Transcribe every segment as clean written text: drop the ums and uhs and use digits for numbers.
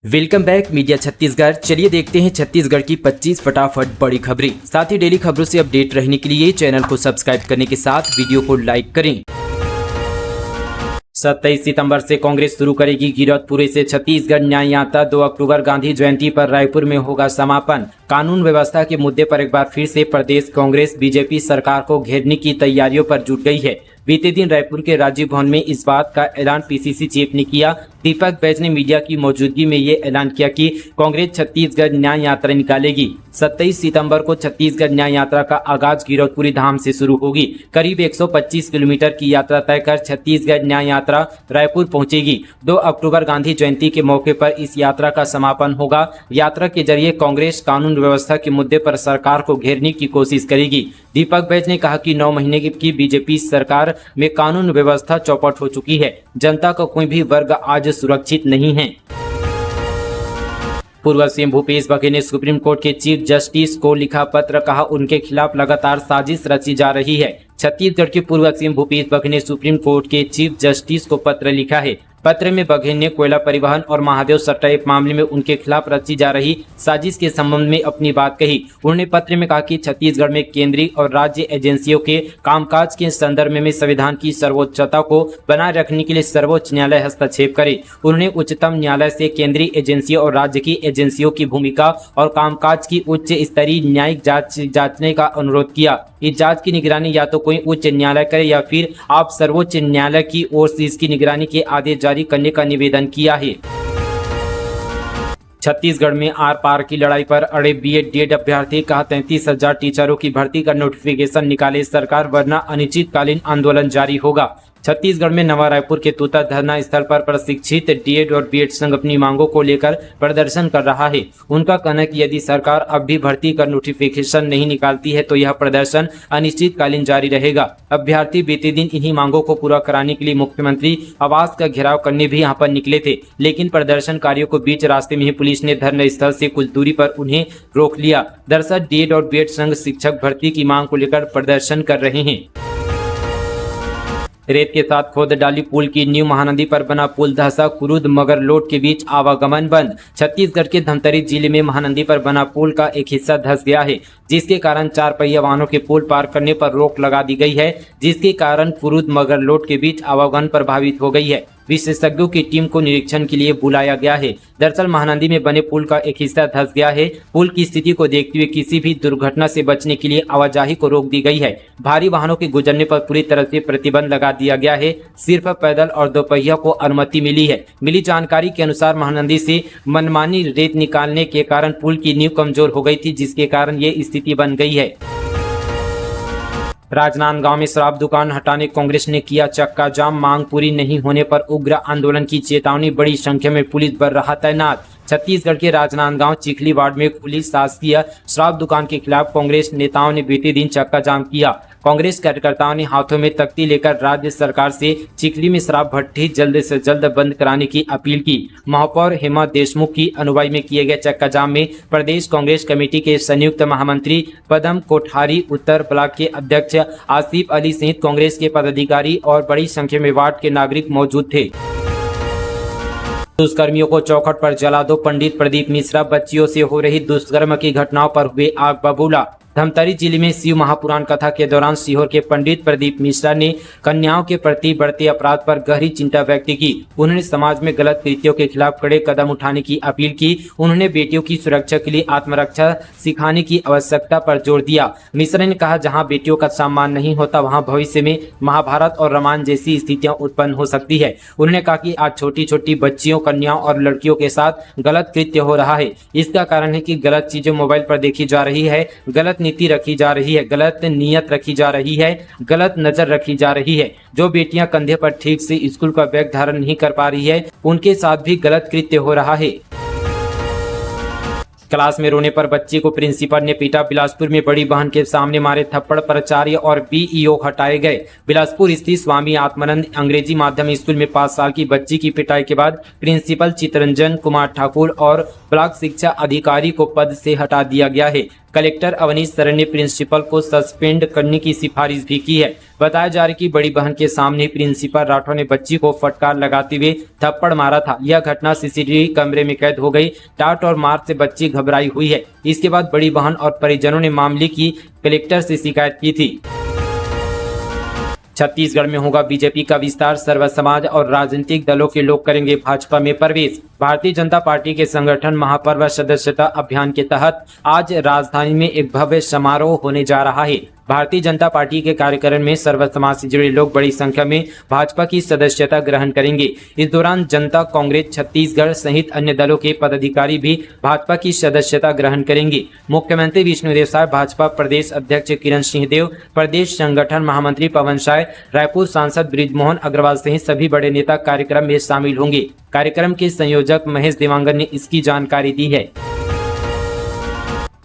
Welcome back media Chhattisgarh. चलिए देखते हैं छत्तीसगढ़ की 25 फटाफट बड़ी खबरें। साथ ही डेली खबरों से अपडेट रहने के लिए चैनल को सब्सक्राइब करने के साथ वीडियो को लाइक करें। 27 सितंबर से कांग्रेस शुरू करेगी गिरौदपुरी से छत्तीसगढ़ न्याय यात्रा। 2 अक्टूबर गांधी जयंती पर रायपुर में होगा समापन। कानून व्यवस्था के मुद्दे पर एक बार फिर से प्रदेश कांग्रेस बीजेपी सरकार को घेरने की तैयारियों पर जुट गई है। बीते दिन रायपुर के राजीव भवन में इस बात का ऐलान पीसीसी चीफ ने किया। दीपक बैज ने मीडिया की मौजूदगी में ये ऐलान किया कि कांग्रेस छत्तीसगढ़ न्याय यात्रा निकालेगी। 27 सितंबर को छत्तीसगढ़ न्याय यात्रा का आगाज गिरौदपुरी धाम से शुरू होगी। करीब 125 किलोमीटर की यात्रा तय कर छत्तीसगढ़ न्याय यात्रा रायपुर पहुंचेगी। 2 अक्टूबर गांधी जयंती के मौके पर इस यात्रा का समापन होगा। यात्रा के जरिए कांग्रेस कानून व्यवस्था के मुद्दे पर सरकार को घेरने की कोशिश करेगी। दीपक बैज ने कहा कि 9 महीने की बीजेपी सरकार में कानून व्यवस्था चौपट हो चुकी है। जनता का कोई भी वर्ग आज सुरक्षित नहीं है। पूर्व सीएम भूपेश बघेल ने सुप्रीम कोर्ट के चीफ जस्टिस को लिखा पत्र, कहा उनके खिलाफ लगातार साजिश रची जा रही है। छत्तीसगढ़ के पूर्व सीएम भूपेश बघेल ने सुप्रीम कोर्ट के चीफ जस्टिस को पत्र लिखा है। पत्र में बघेल ने कोयला परिवहन और महादेव सट्टा मामले में उनके खिलाफ रची जा रही साजिश के संबंध में अपनी बात कही। उन्होंने पत्र में कहा कि छत्तीसगढ़ में केंद्रीय और राज्य एजेंसियों के कामकाज के संदर्भ में संविधान की सर्वोच्चता को बनाए रखने के लिए सर्वोच्च न्यायालय हस्तक्षेप करे। उन्होंने उच्चतम न्यायालय से केंद्रीय एजेंसियों और राज्य की एजेंसियों की भूमिका और कामकाज की उच्च स्तरीय न्यायिक जांचने का अनुरोध किया। इस जांच की निगरानी या तो कोई उच्च न्यायालय करे या फिर आप सर्वोच्च न्यायालय की ओर से इसकी निगरानी के आदेश जारी करने का निवेदन किया है। छत्तीसगढ़ में आर पार की लड़ाई पर अड़े बीएड डीएड अभ्यर्थी, कहा 33,000 टीचरों की भर्ती का नोटिफिकेशन निकाले सरकार, वरना अनिश्चितकालीन आंदोलन जारी होगा। छत्तीसगढ़ में नवा रायपुर के तोता धरना स्थल पर प्रशिक्षित डीएड और बीएड संघ अपनी मांगों को लेकर प्रदर्शन कर रहा है। उनका कहना है कि यदि सरकार अब भी भर्ती का नोटिफिकेशन नहीं निकालती है तो यह प्रदर्शन अनिश्चितकालीन जारी रहेगा। अभ्यर्थी बीते दिन इन्हीं मांगों को पूरा कराने के लिए मुख्यमंत्री आवास का घेराव करने भी यहाँ पर निकले थे, लेकिन प्रदर्शनकारियों को बीच रास्ते में ही पुलिस ने धरना स्थल से कुछ दूरी पर उन्हें रोक लिया। दरअसल डीएड और बीएड संघ शिक्षक भर्ती की मांग को लेकर प्रदर्शन कर रहे हैं। रेत के साथ खोद डाली पुल की न्यू महानदी पर बना पुल धंसा, कुरुद मगरलोड के बीच आवागमन बंद। छत्तीसगढ़ के धमतरी जिले में महानदी पर बना पुल का एक हिस्सा धंस गया है, जिसके कारण 4 पहिया वाहनों के पुल पार करने पर रोक लगा दी गई है, जिसके कारण कुरुद मगरलोड के बीच आवागमन प्रभावित हो गई है। विशेषज्ञों की टीम को निरीक्षण के लिए बुलाया गया है। दरअसल महानदी में बने पुल का एक हिस्सा धंस गया है। पुल की स्थिति को देखते हुए किसी भी दुर्घटना से बचने के लिए आवाजाही को रोक दी गई है। भारी वाहनों के गुजरने पर पूरी तरह से प्रतिबंध लगा दिया गया है। सिर्फ पैदल और 2 पहिया को अनुमति मिली है। मिली जानकारी के अनुसार महानदी से मनमानी रेत निकालने के कारण पुल की नींव कमजोर हो गई थी, जिसके कारण ये स्थिति बन गई है। राजनांदगांव में शराब दुकान हटाने कांग्रेस ने किया चक्का जाम, मांग पूरी नहीं होने पर उग्र आंदोलन की चेतावनी, बड़ी संख्या में पुलिस बल रहा तैनात। छत्तीसगढ़ के राजनांदगांव चिखली वार्ड में खुली शासकीय शराब दुकान के खिलाफ कांग्रेस नेताओं ने बीते दिन चक्का जाम किया। कांग्रेस कार्यकर्ताओं ने हाथों में तख्ती लेकर राज्य सरकार से चिखली में शराब भट्टी जल्द से जल्द बंद कराने की अपील की। महापौर हेमा देशमुख की अगुवाई में किए गए चक्का जाम में प्रदेश कांग्रेस कमेटी के संयुक्त महामंत्री पदम कोठारी, उत्तर ब्लॉक के अध्यक्ष आसिफ अली सहित कांग्रेस के पदाधिकारी और बड़ी संख्या में वार्ड के नागरिक मौजूद थे। दुष्कर्मियों को चौखट पर जला दो, पंडित प्रदीप मिश्रा, बच्चियों से हो रही दुष्कर्म की घटनाओं पर हुए आग बबूला। धमतरी जिले में शिव महापुराण कथा के दौरान सीहोर के पंडित प्रदीप मिश्रा ने कन्याओं के प्रति बढ़ते अपराध पर गहरी चिंता व्यक्त की। उन्होंने समाज में गलत कृत्यों के खिलाफ कड़े कदम उठाने की अपील की। उन्होंने बेटियों की सुरक्षा के लिए आत्मरक्षा सिखाने की आवश्यकता पर जोर दिया। मिश्रा ने कहा, जहां बेटियों का सम्मान नहीं होता वहां भविष्य में महाभारत और रामायण जैसी स्थितियां उत्पन्न हो सकती है। उन्होंने कहा कि आज छोटी छोटी बच्चियों, कन्याओं और लड़कियों के साथ गलत कृत्य हो रहा है। इसका कारण है कि गलत चीजें मोबाइल पर देखी जा रही है, गलत नीति रखी जा रही है, गलत नियत रखी जा रही है, गलत नजर रखी जा रही है। जो बेटियां कंधे पर ठीक से स्कूल का बैग धारण नहीं कर पा रही है, उनके साथ भी गलत कृत्य हो रहा है। क्लास में रोने पर बच्ची को प्रिंसिपल ने पीटा, बिलासपुर में बड़ी बहन के सामने मारे थप्पड़, प्राचार्य और बीईओ हटाए गए। बिलासपुर स्थित स्वामी आत्मानंद अंग्रेजी माध्यम स्कूल में 5 साल की बच्ची की पिटाई के बाद प्रिंसिपल चितरंजन कुमार ठाकुर और ब्लॉक शिक्षा अधिकारी को पद से हटा दिया गया है। कलेक्टर अवनीश सरन ने प्रिंसिपल को सस्पेंड करने की सिफारिश भी की है। बताया जा रहा है कि बड़ी बहन के सामने प्रिंसिपल राठौर ने बच्ची को फटकार लगाते हुए थप्पड़ मारा था। यह घटना सीसीटीवी कैमरे में कैद हो गई। डांट और मार से बच्ची घबराई हुई है। इसके बाद बड़ी बहन और परिजनों ने मामले की कलेक्टर से शिकायत की थी। छत्तीसगढ़ में होगा बीजेपी का विस्तार, सर्व समाज और राजनीतिक दलों के लोग करेंगे भाजपा में प्रवेश। भारतीय जनता पार्टी के संगठन महापर्व सदस्यता अभियान के तहत आज राजधानी में एक भव्य समारोह होने जा रहा है। भारतीय जनता पार्टी के कार्यक्रम में सर्व समाज से जुड़े लोग बड़ी संख्या में भाजपा की सदस्यता ग्रहण करेंगे। इस दौरान जनता कांग्रेस छत्तीसगढ़ सहित अन्य दलों के पदाधिकारी भी भाजपा की सदस्यता ग्रहण करेंगे। मुख्यमंत्री विष्णुदेव साय, भाजपा प्रदेश अध्यक्ष किरण सिंहदेव, प्रदेश संगठन महामंत्री पवन साय, रायपुर सांसद बृजमोहन अग्रवाल सहित सभी बड़े नेता कार्यक्रम में शामिल होंगे। कार्यक्रम के संयोजक महेश देवांगन ने इसकी जानकारी दी है।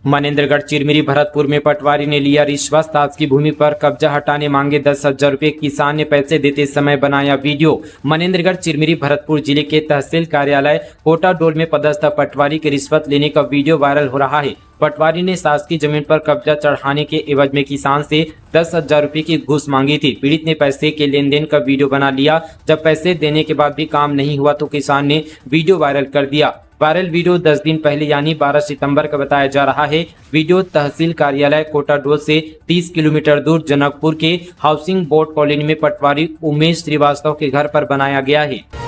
मनेन्द्रगढ़ चिरमिरी भरतपुर में पटवारी ने लिया रिश्वत, सास की भूमि पर कब्जा हटाने मांगे 10,000 रुपए। किसान ने पैसे देते समय बनाया वीडियो। मनेन्द्रगढ़ चिरमिरी भरतपुर जिले के तहसील कार्यालय कोटाडोल में पदस्थ पटवारी की रिश्वत लेने का वीडियो वायरल हो रहा है। पटवारी ने सास की जमीन पर कब्जा चढ़ाने के एवज में किसान से 10,000 रुपए की घूस मांगी थी। पीड़ित ने पैसे के लेन देन का वीडियो बना लिया। जब पैसे देने के बाद भी काम नहीं हुआ तो किसान ने वीडियो वायरल कर दिया। वायरल वीडियो 10 दिन पहले यानी 12 सितंबर का बताया जा रहा है। वीडियो तहसील कार्यालय कोटाडोल से 30 किलोमीटर दूर जनकपुर के हाउसिंग बोर्ड कॉलोनी में पटवारी उमेश श्रीवास्तव के घर पर बनाया गया है।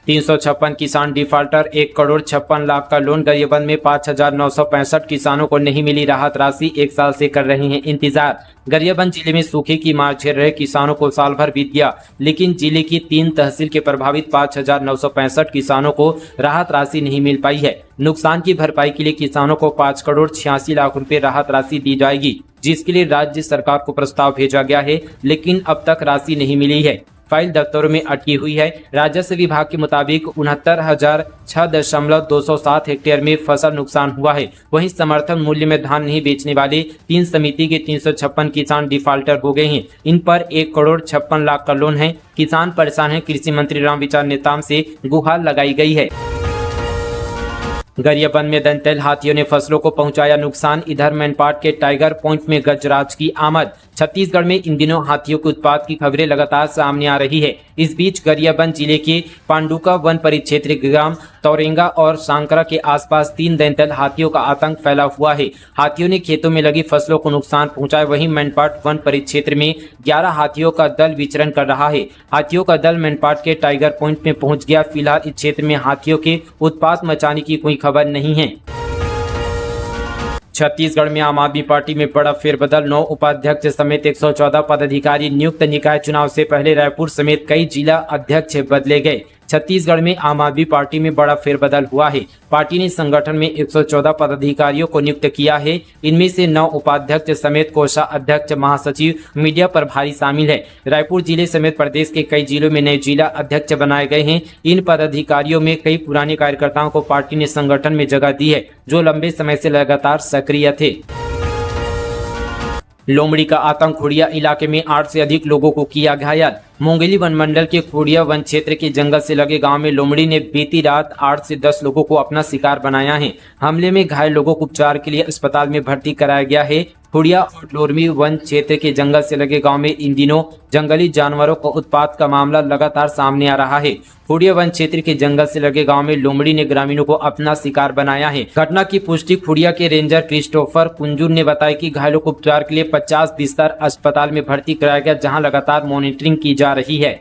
356 किसान डिफाल्टर, 1,56,00,000 का लोन। गरियाबंद में 5,965 किसानों को नहीं मिली राहत राशि, 1 साल से कर रहे हैं इंतजार। गरियाबंद जिले में सूखे की मार झेल रहे किसानों को साल भर बीत गया, लेकिन जिले की 3 तहसील के प्रभावित 5,965 किसानों को राहत राशि नहीं मिल पाई है। नुकसान की भरपाई के लिए किसानों को 5,86,00,000 रुपए राहत राशि दी जाएगी, जिसके लिए राज्य सरकार को प्रस्ताव भेजा गया है, लेकिन अब तक राशि नहीं मिली है। फाइल दफ्तरों में अटकी हुई है। राजस्व विभाग के मुताबिक 69,006.207 हेक्टेयर में फसल नुकसान हुआ है। वहीं समर्थन मूल्य में धान नहीं बेचने वाले 3 समिति के 356 किसान डिफाल्टर हो गए हैं। इन पर 1,56,00,000 का लोन है। किसान परेशान है। कृषि मंत्री रामविचार नेताम से गुहार लगाई गई है। गरियाबंद में दंतैल हाथियों ने फसलों को पहुंचाया नुकसान। इधर मैनपाट के टाइगर पॉइंट में गजराज की आमद। छत्तीसगढ़ में इन दिनों हाथियों के उत्पात की खबरें लगातार सामने आ रही है। इस बीच गरियाबंद जिले के पांडुका वन परिक्षेत्र ग्राम तौरेंगा और सांकरा के आसपास 3 दंतैल हाथियों का आतंक फैला हुआ है। हाथियों ने खेतों में लगी फसलों को नुकसान पहुंचाया। वहीं मैनपाट वन परिक्षेत्र में 11 हाथियों का दल विचरण कर रहा है। हाथियों का दल मैनपाट के टाइगर पॉइंट में पहुंच गया। फिलहाल इस क्षेत्र में हाथियों के उत्पात मचाने की कोई खबर नहीं है। छत्तीसगढ़ में आम आदमी पार्टी में बड़ा फेरबदल। 9 उपाध्यक्ष समेत 114 पदाधिकारी नियुक्त। निकाय चुनाव से पहले रायपुर समेत कई जिला अध्यक्ष बदले गए। छत्तीसगढ़ में आम आदमी पार्टी में बड़ा फेरबदल हुआ है। पार्टी ने संगठन में 114 पदाधिकारियों को नियुक्त किया है। इनमें से 9 उपाध्यक्ष समेत कोषाध्यक्ष, महासचिव, मीडिया प्रभारी शामिल है। रायपुर जिले समेत प्रदेश के कई जिलों में नए जिला अध्यक्ष बनाए गए हैं। इन पदाधिकारियों में कई पुराने कार्यकर्ताओं को पार्टी ने संगठन में जगह दी है, जो लंबे समय से लगातार सक्रिय थे। लोमड़ी का आतंक। खुड़िया इलाके में 8 से अधिक लोगों को किया घायल। मुंगेली वन मंडल के खुड़िया वन क्षेत्र के जंगल से लगे गांव में लोमड़ी ने बीती रात 8 से 10 लोगों को अपना शिकार बनाया है। हमले में घायल लोगों को उपचार के लिए अस्पताल में भर्ती कराया गया है। खुड़िया और लोरमी वन क्षेत्र के जंगल से लगे गांव में इन दिनों जंगली जानवरों का उत्पात का मामला लगातार सामने आ रहा है। खुड़िया वन क्षेत्र के जंगल से लगे गांव में लोमड़ी ने ग्रामीणों को अपना शिकार बनाया है। घटना की पुष्टि खुड़िया के रेंजर क्रिस्टोफर कुंजूर ने बताया कि घायलों को उपचार के लिए 50 बिस्तर अस्पताल में भर्ती कराया गया, जहां लगातार मॉनिटरिंग की जा रही है।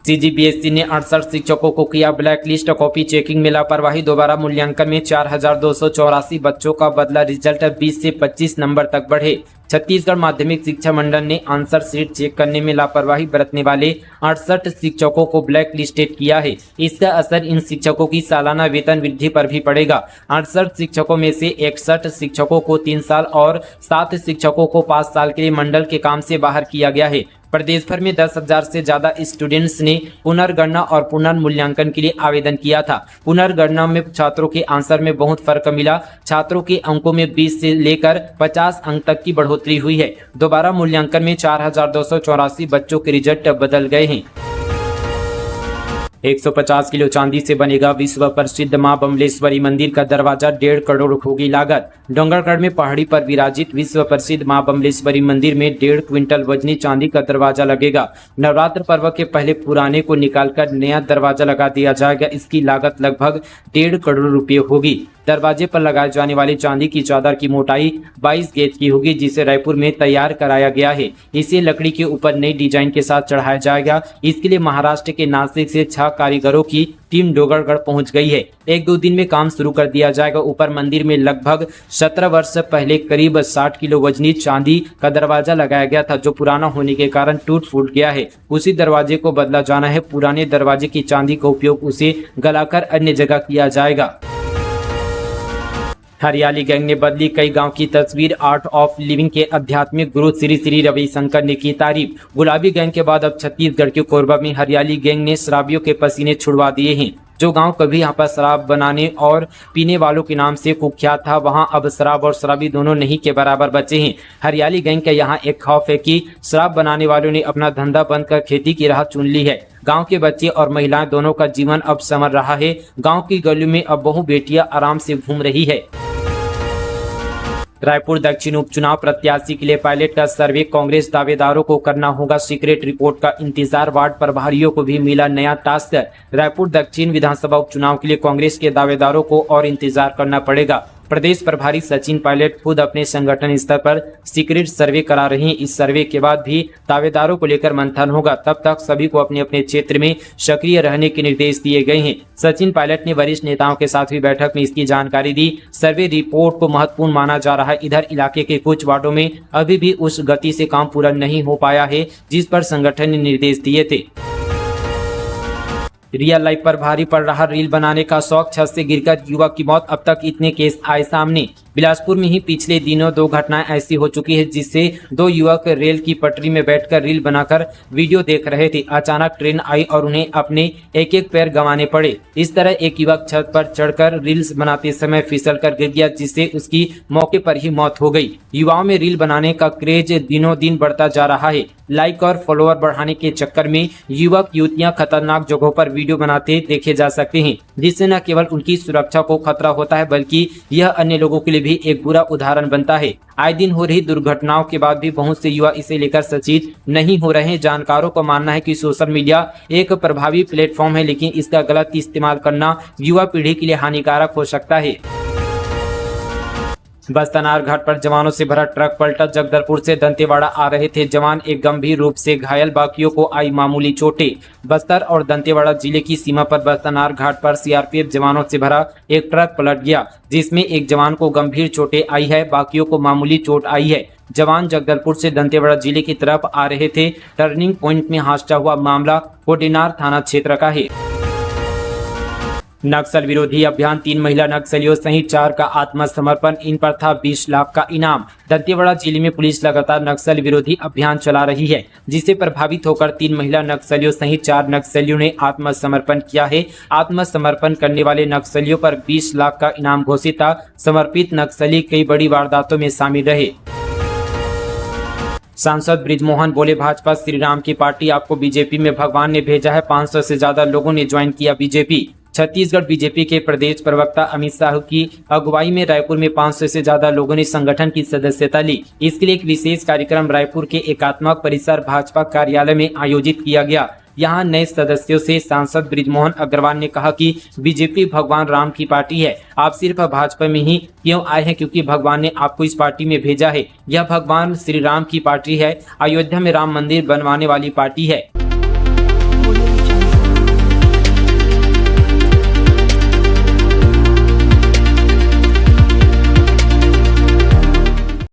सीजीपीएससी ने 68 शिक्षकों को किया ब्लैक लिस्ट। कॉपी चेकिंग में लापरवाही, दोबारा मूल्यांकन में 4,284 बच्चों का बदला रिजल्ट। 20 से 25 नंबर तक बढ़े। छत्तीसगढ़ माध्यमिक शिक्षा मंडल ने आंसर शीट चेक करने में लापरवाही बरतने वाले 68 शिक्षकों को ब्लैक लिस्टेड किया है। इसका असर इन शिक्षकों की सालाना वेतन वृद्धि पर भी पड़ेगा। 68 शिक्षकों में से 61 शिक्षकों को 3 साल और 7 शिक्षकों को 5 साल के लिए मंडल के काम से बाहर किया गया है। प्रदेश भर में 10,000 से ज्यादा स्टूडेंट्स ने पुनर्गणना और पुनर्मूल्यांकन के लिए आवेदन किया था। पुनर्गणना में छात्रों के आंसर में बहुत फर्क मिला। छात्रों के अंकों में 20 से लेकर 50 अंक तक की बढ़ोतरी हुई है। दोबारा मूल्यांकन में 4,284 बच्चों के रिजल्ट बदल गए हैं। 150 किलो चांदी से बनेगा विश्व प्रसिद्ध मां बमलेश्वरी मंदिर का दरवाजा, 1.5 करोड़ होगी लागत। डोंगरगढ़ में पहाड़ी पर विराजित विश्व प्रसिद्ध मां बमलेश्वरी मंदिर में 1.5 क्विंटल वजनी चांदी का दरवाजा लगेगा। नवरात्र पर्व के पहले पुराने को निकालकर नया दरवाजा लगा दिया जाएगा। इसकी लागत लगभग 1.5 करोड़ रुपये होगी। दरवाजे पर लगाए जाने वाली चांदी की चादर की मोटाई 22 गेज की होगी, जिसे रायपुर में तैयार कराया गया है। इसे लकड़ी के ऊपर नई डिजाइन के साथ चढ़ाया जाएगा। इसके लिए महाराष्ट्र के नासिक से 6 कारीगरों की टीम डोंगरगढ़ पहुंच गई है। 1-2 दिन में काम शुरू कर दिया जाएगा। ऊपर मंदिर में लगभग 17 वर्ष पहले करीब 60 किलो वजनी चांदी का दरवाजा लगाया गया था, जो पुराना होने के कारण टूट फूट गया है। उसी दरवाजे को बदला जाना है। पुराने दरवाजे की चांदी का उपयोग उसे गलाकर अन्य जगह किया जाएगा। हरियाली गैंग ने बदली कई गांव की तस्वीर। आर्ट ऑफ लिविंग के आध्यात्मिक गुरु श्री श्री रविशंकर ने की तारीफ। गुलाबी गैंग के बाद अब छत्तीसगढ़ के कोरबा में हरियाली गैंग ने शराबियों के पसीने छुड़वा दिए हैं। जो गांव कभी यहां पर शराब बनाने और पीने वालों के नाम से कुख्यात था, वहां अब शराब और शराबी दोनों नहीं के बराबर बचे हैं। हरियाली गैंग का यहां एक खौफ है कि शराब बनाने वालों ने अपना धंधा बंद कर खेती की राह चुन ली है। गांव के बच्चे और महिलाएं दोनों का जीवन अब संवर रहा है। गाँव की गलियों में अब बहु बेटियां आराम से घूम रही है। रायपुर दक्षिण उपचुनाव प्रत्याशी के लिए पायलट का सर्वे। कांग्रेस दावेदारों को करना होगा सीक्रेट रिपोर्ट का इंतजार। वार्ड प्रभारियों को भी मिला नया टास्क। रायपुर दक्षिण विधानसभा उपचुनाव के लिए कांग्रेस के दावेदारों को और इंतजार करना पड़ेगा। प्रदेश प्रभारी सचिन पायलट खुद अपने संगठन स्तर पर सीक्रेट सर्वे करा रहे हैं। इस सर्वे के बाद भी दावेदारों को लेकर मंथन होगा। तब तक सभी को अपने अपने क्षेत्र में सक्रिय रहने के निर्देश दिए गए हैं। सचिन पायलट ने वरिष्ठ नेताओं के साथ हुई बैठक में इसकी जानकारी दी। सर्वे रिपोर्ट को महत्वपूर्ण माना जा रहा है। इधर इलाके के कुछ वार्डों में अभी भी उस गति से काम पूरा नहीं हो पाया है जिस पर संगठन ने निर्देश दिए थे। रियल लाइफ पर भारी पड़ रहा रील बनाने का शौक। छत से गिरकर युवक की मौत। अब तक इतने केस आए सामने। बिलासपुर में ही पिछले दिनों 2 घटनाएं ऐसी हो चुकी है, जिससे 2 युवक रेल की पटरी में बैठकर रील बनाकर वीडियो देख रहे थे। अचानक ट्रेन आई और उन्हें अपने एक पैर गंवाने पड़े। इस तरह एक युवक छत पर चढ़कर रील्स बनाते समय फिसल कर गिर गया, जिससे उसकी मौके पर ही मौत हो गई। युवाओं में रील बनाने का क्रेज दिनों दिन बढ़ता जा रहा है। लाइक और फॉलोअर बढ़ाने के चक्कर में युवक युवतियां खतरनाक जगहों पर वीडियो बनाते देखे जा सकते हैं, जिससे न केवल उनकी सुरक्षा को खतरा होता है, बल्कि यह अन्य लोगों के लिए भी एक बुरा उदाहरण बनता है। आए दिन हो रही दुर्घटनाओं के बाद भी बहुत से युवा इसे लेकर सचेत नहीं हो रहे हैं। जानकारों का मानना है कि सोशल मीडिया एक प्रभावी प्लेटफॉर्म है, लेकिन इसका गलत इस्तेमाल करना युवा पीढ़ी के लिए हानिकारक हो सकता है। बस्तनार घाट पर जवानों से भरा ट्रक पलटा। जगदलपुर से दंतेवाड़ा आ रहे थे जवान, एक गंभीर रूप से घायल, बाकियों को आई मामूली चोटें। बस्तर और दंतेवाड़ा जिले की सीमा पर बस्तनार घाट पर सीआरपीएफ जवानों से भरा एक ट्रक पलट गया, जिसमें एक जवान को गंभीर चोटें आई है, बाकियों को मामूली चोट आई है। जवान जगदलपुर से दंतेवाड़ा जिले की तरफ आ रहे थे। टर्निंग पॉइंट में हादसा हुआ मामला कोडेनार थाना क्षेत्र का है। नक्सल विरोधी अभियान, 3 महिला नक्सलियों सहित 4 का आत्मसमर्पण। इन पर था 20 लाख का इनाम। दंतेवाड़ा जिले में पुलिस लगातार नक्सल विरोधी अभियान चला रही है, जिससे प्रभावित होकर 3 महिला नक्सलियों सहित 4 नक्सलियों ने आत्मसमर्पण किया है। आत्मसमर्पण करने वाले नक्सलियों पर 20 लाख का इनाम घोषित था। समर्पित नक्सली कई बड़ी वारदातों में शामिल रहे। सांसद बृजमोहन बोले, भाजपा श्री राम की पार्टी, आपको बीजेपी में भगवान ने भेजा है। 500 से ज्यादा लोगों ने ज्वाइन किया बीजेपी। छत्तीसगढ़ बीजेपी के प्रदेश प्रवक्ता अमित शाह की अगुवाई में रायपुर में 500 से ज्यादा लोगों ने संगठन की सदस्यता ली। इसके लिए एक विशेष कार्यक्रम रायपुर के एकात्मक परिसर भाजपा कार्यालय में आयोजित किया गया। यहाँ नए सदस्यों से सांसद बृजमोहन अग्रवाल ने कहा कि बीजेपी भगवान राम की पार्टी है। आप सिर्फ भाजपा में ही क्यों आए हैं? क्योंकि भगवान ने आपको इस पार्टी में भेजा है। यह भगवान श्री राम की पार्टी है। अयोध्या में राम मंदिर बनवाने वाली पार्टी है।